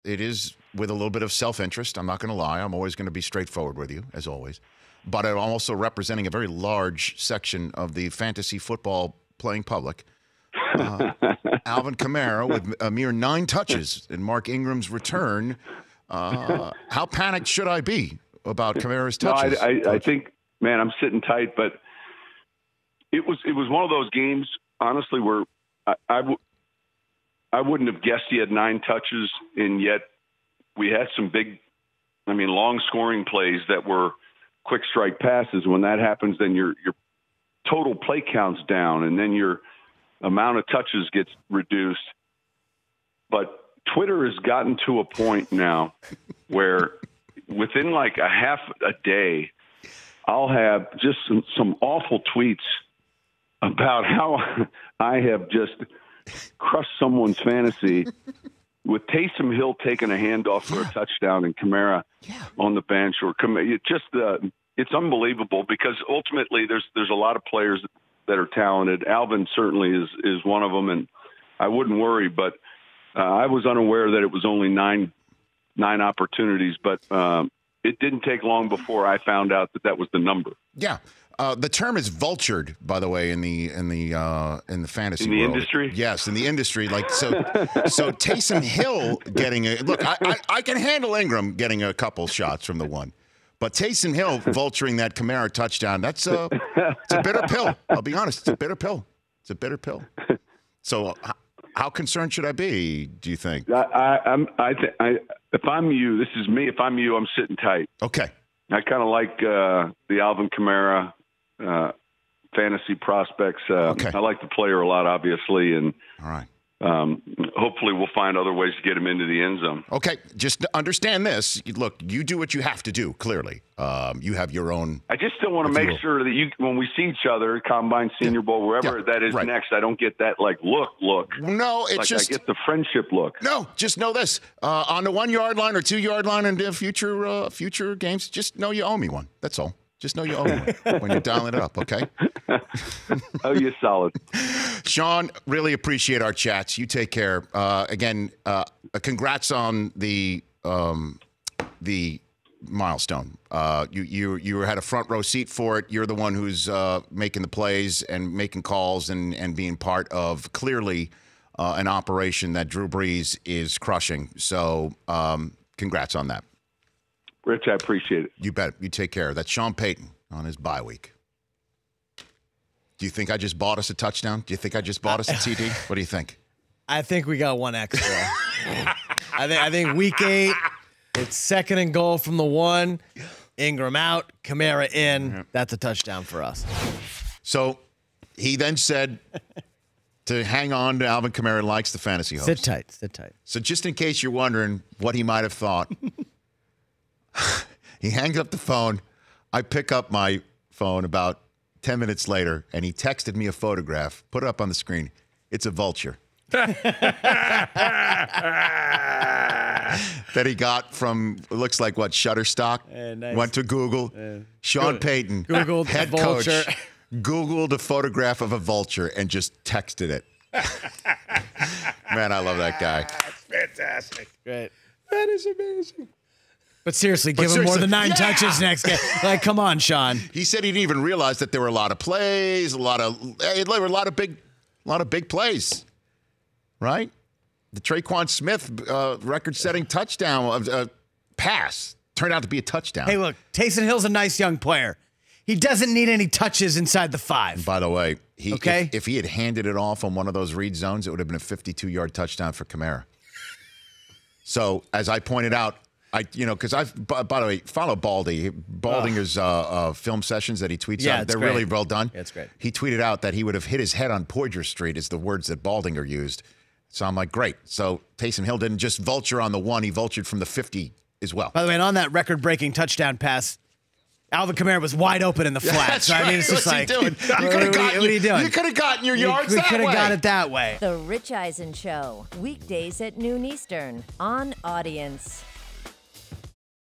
it is with a little bit of self-interest. I'm not going to lie. I'm always going to be straightforward with you, as always. But I'm also representing a very large section of the fantasy football playing public. Alvin Kamara with a mere 9 touches in Mark Ingram's return. How panicked should I be about Kamara's touches? No, I think, man, I'm sitting tight, but it was one of those games, honestly, where I wouldn't have guessed he had 9 touches, and yet we had some long scoring plays that were quick strike passes. When that happens, then your total play count's down, and then your amount of touches gets reduced. But Twitter has gotten to a point now where within like a half a day, I'll have just some awful tweets about how I have just crushed someone's fantasy with Taysom Hill taking a handoff for a touchdown and Kamara on the bench, or it's unbelievable because ultimately there's a lot of players that are talented. Alvin certainly is one of them, and I wouldn't worry, but I was unaware that it was only nine opportunities, but it didn't take long before I found out that was the number. Yeah. The term is vultured, by the way, in the fantasy in the world. Industry. Yes, in the industry. So Taysom Hill getting I can handle Ingram getting a couple shots from the one, but Taysom Hill vulturing that Kamara touchdown, it's a bitter pill. I'll be honest, it's a bitter pill. It's a bitter pill. So how concerned should I be, do you think? If I'm you, this is me. If I'm you, I'm sitting tight. Okay. I kind of like the Alvin Kamara fantasy prospects. Okay. I like the player a lot, obviously, and all right. Hopefully we'll find other ways to get him into the end zone. Okay, just understand this. Look, you do what you have to do, clearly. You have your own. I just still want to make sure that when we see each other, Combine, Senior Bowl, wherever that is next, I don't get that, look. No, it's I get the friendship look. No, just know this. On the 1 yard line or 2 yard line in the future games, just know you owe me one. That's all. Just know you owe me one when you're dialing it up, okay? Oh, you're solid. Sean, really appreciate our chats. You take care. Again, congrats on the milestone. You had a front row seat for it. You're the one who's making the plays and making calls and being part of clearly an operation that Drew Brees is crushing. So congrats on that. Rich, I appreciate it. You bet. You take care. That's Sean Payton on his bye week. Do you think I just bought us a touchdown? Do you think I just bought us a TD? What do you think? I think we got one extra. I think week 8, it's 2nd and goal from the 1. Ingram out, Kamara in. Mm-hmm. That's a touchdown for us. So he then said to hang on to Alvin Kamara, likes the fantasy host. Sit tight. So just in case you're wondering what he might have thought, he hangs up the phone. I pick up my phone about 10 minutes later, and he texted me a photograph, put it up on the screen. It's a vulture. That he got from, it looks like what, Shutterstock? Nice. Went to Google. Sean Payton, Googled head coach, Googled a photograph of a vulture and just texted it. Man, I love that guy. That's fantastic. Great. That is amazing. But seriously, give him more than 9 touches next game. Like, come on, Sean. He said he didn't even realize that there were a lot of plays, there were a lot of big plays, right? The Traquan Smith record-setting touchdown pass turned out to be a touchdown. Hey, look, Taysom Hill's a nice young player. He doesn't need any touches inside the 5. And by the way, if he had handed it off on one of those read zones, it would have been a 52-yard touchdown for Kamara. So, as I pointed out, because by the way, follow Baldy. Baldinger's film sessions that he tweets out. They're really well done. Yeah, it's great. He tweeted out that he would have hit his head on Poydras Street is the words that Baldinger used. So I'm like, great. So Taysom Hill didn't just vulture on the 1. He vultured from the 50 as well. By the way, and on that record-breaking touchdown pass, Alvin Kamara was wide open in the flat. That's so, right. I mean, it's just What's like, he doing? What are you doing? You could have gotten your yards that way. We could have got it that way. The Rich Eisen Show, weekdays at noon Eastern on Audience.